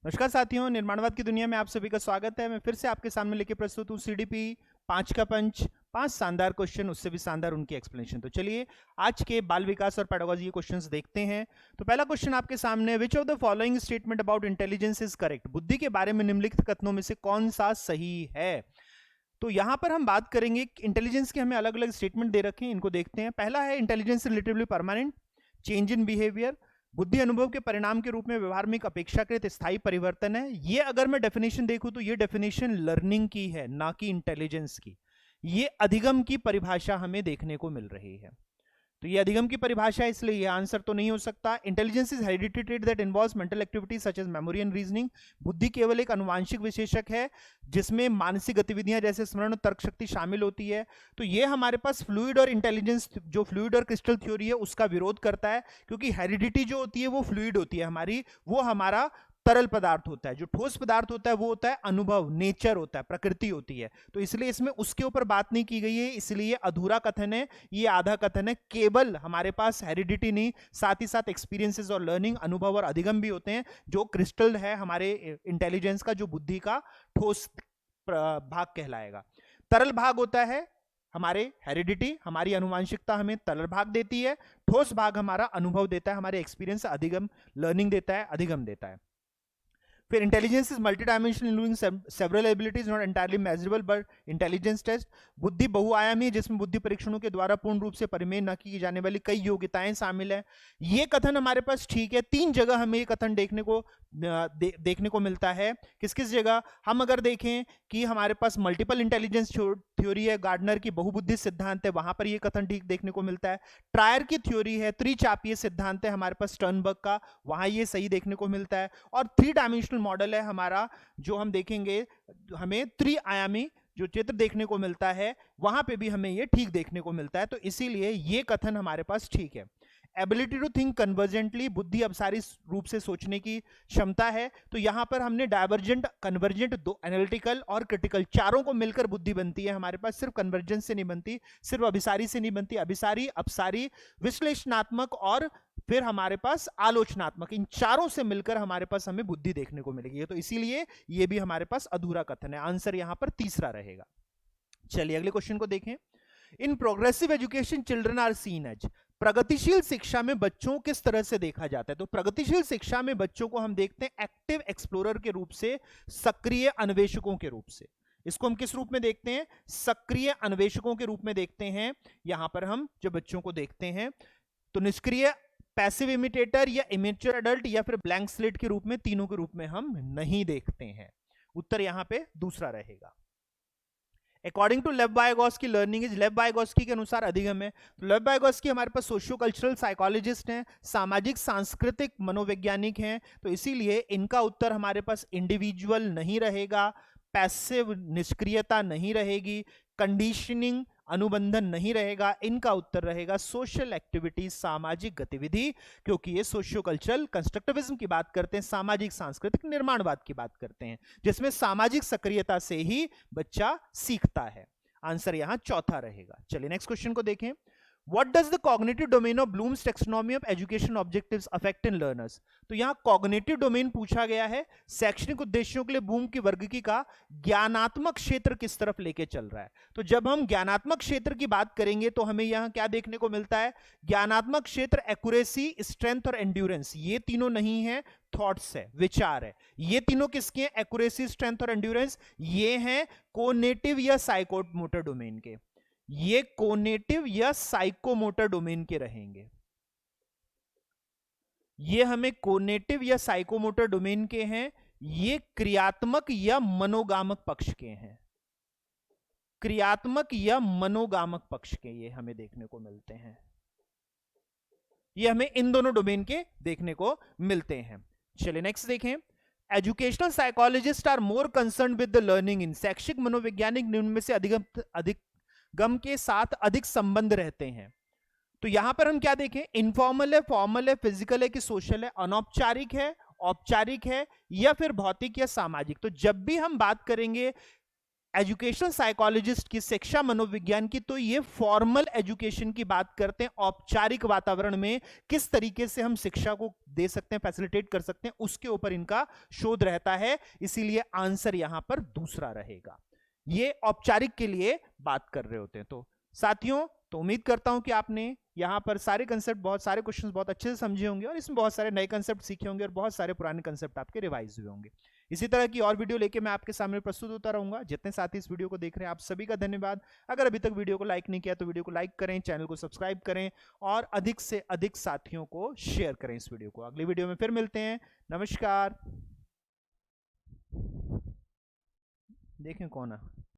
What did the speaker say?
नमस्कार साथियों, निर्माणवाद की दुनिया में आप सभी का स्वागत है। मैं फिर से आपके सामने लेके प्रस्तुत हूँ सीडीपी 5 का पंच, 5 शानदार क्वेश्चन, उससे भी शानदार उनकी एक्सप्लेनेशन। तो चलिए आज के बाल विकास और पेडागोजी के क्वेश्चंस देखते हैं। तो पहला क्वेश्चन आपके सामने, which of the following statement about intelligence is correct? बुद्धि के बारे में निम्नलिखित कथनों में से कौन सा सही है? तो यहां पर हम बात करेंगे इंटेलिजेंस के, हमें अलग अलग स्टेटमेंट दे रखे हैं, इनको देखते हैं। पहला है intelligence relatively permanent, change in behaviour, बुद्धि अनुभव के परिणाम के रूप में व्यवहार में एक अपेक्षाकृत स्थायी परिवर्तन है। ये अगर मैं डेफिनेशन देखूं तो ये डेफिनेशन लर्निंग की है, ना कि इंटेलिजेंस की। ये अधिगम की परिभाषा हमें देखने को मिल रही है, तो ये अधिगम की परिभाषा है, इसलिए ये आंसर तो नहीं हो सकता। Intelligence is hereditary trait that involves mental activities such as memory and reasoning. बुद्धि केवल एक अनुवांशिक विशेषक है जिसमें मानसिक गतिविधियां जैसे स्मरण और तर्क शक्ति शामिल होती है। तो ये हमारे पास फ्लूइड और इंटेलिजेंस, जो फ्लूइड और क्रिस्टल थ्योरी है, उसका विरोध करता है, क्योंकि हेरिडिटी जो होती है वो फ्लूइड होती है हमारी, वो हमारा तरल पदार्थ होता है। जो ठोस पदार्थ होता है वो होता है अनुभव, नेचर होता है, प्रकृति होती है। तो इसलिए इसमें उसके ऊपर बात नहीं की गई है, इसलिए अधूरा कथन है, ये आधा कथन है। केवल हमारे पास हेरिडिटी नहीं, साथ ही साथ एक्सपीरियंसेस और लर्निंग, अनुभव और अधिगम भी होते हैं, जो क्रिस्टल है हमारे इंटेलिजेंस का, जो बुद्धि का ठोस भाग कहलाएगा। तरल भाग होता है हमारे हेरिडिटी, हमारी अनुवांशिकता हमें तरल भाग देती है। ठोस भाग हमारा अनुभव देता है, हमारे एक्सपीरियंस, अधिगम, लर्निंग देता है, अधिगम देता है। फिर intelligence is multi dimensional including several abilities not entirely measurable but intelligence test. बुद्धि बहुआयामी है जिसमें बुद्धि परीक्षणों के द्वारा पूर्ण रूप से परिमेय न की जाने वाली कई योग्यताएं शामिल है। ये कथन हमारे पास ठीक है। 3 जगह हमें ये कथन देखने को मिलता है। किस किस जगह? हम अगर देखें कि हमारे पास मल्टीपल इंटेलिजेंस थ्योरी है, गार्डनर की बहुबुद्धि सिद्धांत है, वहां पर ये कथन ठीक देखने को मिलता है। ट्रायर की थ्योरी है, त्रिचापीय सिद्धांत है हमारे पास स्टर्नबर्ग का, वहां ये सही देखने को मिलता है। और 3 डायमेंशनल मॉडल है हमारा, जो हम देखेंगे, हमें त्रिआयामी जो चित्र देखने को मिलता है, वहां पे भी हमें ये ठीक देखने को मिलता है। तो इसीलिए ये कथन हमारे पास ठीक है। एबिलिटी टू थिंक कन्वर्जेंटली, बुद्धि अपसारी रूप से सोचने की क्षमता है। तो यहां पर हमने डायवर्जेंट, कन्वर्जेंट, दो एनालिटिकल और क्रिटिकल, चारों को मिलकर बुद्धि बनती है हमारे पास। सिर्फ कन्वर्जेंस से नहीं बनती, सिर्फ अभिसारी से नहीं बनती, अभिसारी, अपसारी, विश्लेषणात्मक और फिर हमारे पास आलोचनात्मक, इन चारों से मिलकर हमारे पास हमें बुद्धि देखने को मिलेगी। तो इसीलिए ये भी हमारे पास अधूरा कथन है। आंसर यहां पर तीसरा रहेगा। चलिए अगले क्वेश्चन को देखें। In progressive education children are seen as, प्रगतिशील शिक्षा में बच्चों को किस तरह से देखा जाता है? तो प्रगतिशील शिक्षा में बच्चों को हम देखते हैं एक्टिव एक्सप्लोरर के रूप से, सक्रिय अन्वेषकों के रूप से। इसको हम किस रूप में देखते हैं? सक्रिय अन्वेषकों के रूप में देखते हैं। यहां पर हम जब बच्चों को देखते हैं तो निष्क्रिय, पैसिव इमिटेटर या इमेच्योर एडल्ट या फिर ब्लैंक स्लेट के रूप में, तीनों के रूप में हम नहीं देखते हैं। उत्तर यहां पे दूसरा रहेगा। अकॉर्डिंग टू लेव वाइगोस्की, लर्निंग इज, लेव वाइगोस्की के अनुसार अधिगम है। तो लेव वाइगोस्की हमारे पास सोशियो कल्चरल साइकोलॉजिस्ट हैं, सामाजिक सांस्कृतिक मनोवैज्ञानिक हैं। तो इसीलिए इनका उत्तर हमारे पास इंडिविजुअल नहीं रहेगा, पैसिव निष्क्रियता नहीं रहेगी, कंडीशनिंग अनुबंधन नहीं रहेगा। इनका उत्तर रहेगा सोशल एक्टिविटी, सामाजिक गतिविधि, क्योंकि ये सोशियो कल्चरल कंस्ट्रक्टिविज्म की बात करते हैं, सामाजिक सांस्कृतिक निर्माणवाद की बात करते हैं, जिसमें सामाजिक सक्रियता से ही बच्चा सीखता है। आंसर यहां चौथा रहेगा। चलिए नेक्स्ट क्वेश्चन को देखें। What does the cognitive domain of Bloom's taxonomy of education objectives affect in learners? तो यहां कॉग्निटिव डोमेन पूछा गया है। शैक्षणिक उद्देश्यों के लिए ब्लूम की वर्गीकरण का ज्ञानात्मक क्षेत्र किस तरफ लेके चल रहा है? तो जब हम ज्ञानात्मक क्षेत्र की बात करेंगे तो हमें यहां क्या देखने को मिलता है? ज्ञानात्मक क्षेत्र एक्यूरेसी, स्ट्रेंथ और एंड्योरेंस, ये तीनों नहीं है, थॉट्स है, विचार है। ये तीनों किसके हैं? एक्यूरेसी, स्ट्रेंथ और एंड्योरेंस, ये हैं कोग्निटिव या साइकोमोटर डोमेन के। ये कोग्निटिव या साइकोमोटर डोमेन के रहेंगे। ये हमें कोग्निटिव या साइकोमोटर डोमेन के हैं। ये क्रियात्मक या मनोगामक पक्ष के हैं, क्रियात्मक या मनोगामक पक्ष के ये हमें देखने को मिलते हैं। ये हमें इन दोनों डोमेन के देखने को मिलते हैं। चलिए नेक्स्ट देखें। Educational psychologist are more concern with the learning in, शैक्षिक मनोवैज्ञानिक निम्न में से अधिक गम के साथ अधिक संबंध रहते हैं। तो यहां पर हम क्या देखें? इनफॉर्मल है, फॉर्मल है, फिजिकल है कि सोशल है, अनौपचारिक है, औपचारिक है, या फिर भौतिक या सामाजिक। तो जब भी हम बात करेंगे एजुकेशनल साइकोलॉजिस्ट की, शिक्षा मनोविज्ञान की, तो ये फॉर्मल एजुकेशन की बात करते हैं, औपचारिक वातावरण में किस तरीके से हम शिक्षा को दे सकते हैं, फैसिलिटेट कर सकते हैं, उसके ऊपर इनका शोध रहता है। इसीलिए आंसर यहां पर दूसरा रहेगा। ये औपचारिक के लिए बात कर रहे होते हैं। तो साथियों, तो उम्मीद करता हूं कि आपने यहां पर सारे कंसेप्ट, बहुत सारे क्वेश्चंस बहुत अच्छे से समझे होंगे और इसमें बहुत सारे नए कंसेप्ट सीखे होंगे और बहुत सारे पुराने कंसेप्ट आपके रिवाइज हुए होंगे। इसी तरह की और वीडियो लेके मैं आपके सामने प्रस्तुत होता रहूंगा। जितने साथी इस वीडियो को देख रहे हैं, आप सभी का धन्यवाद। अगर अभी तक वीडियो को लाइक नहीं किया तो वीडियो को लाइक करें, चैनल को सब्सक्राइब करें और अधिक से अधिक साथियों को शेयर करें इस वीडियो को। अगली वीडियो में फिर मिलते हैं। नमस्कार। देखें कौन है।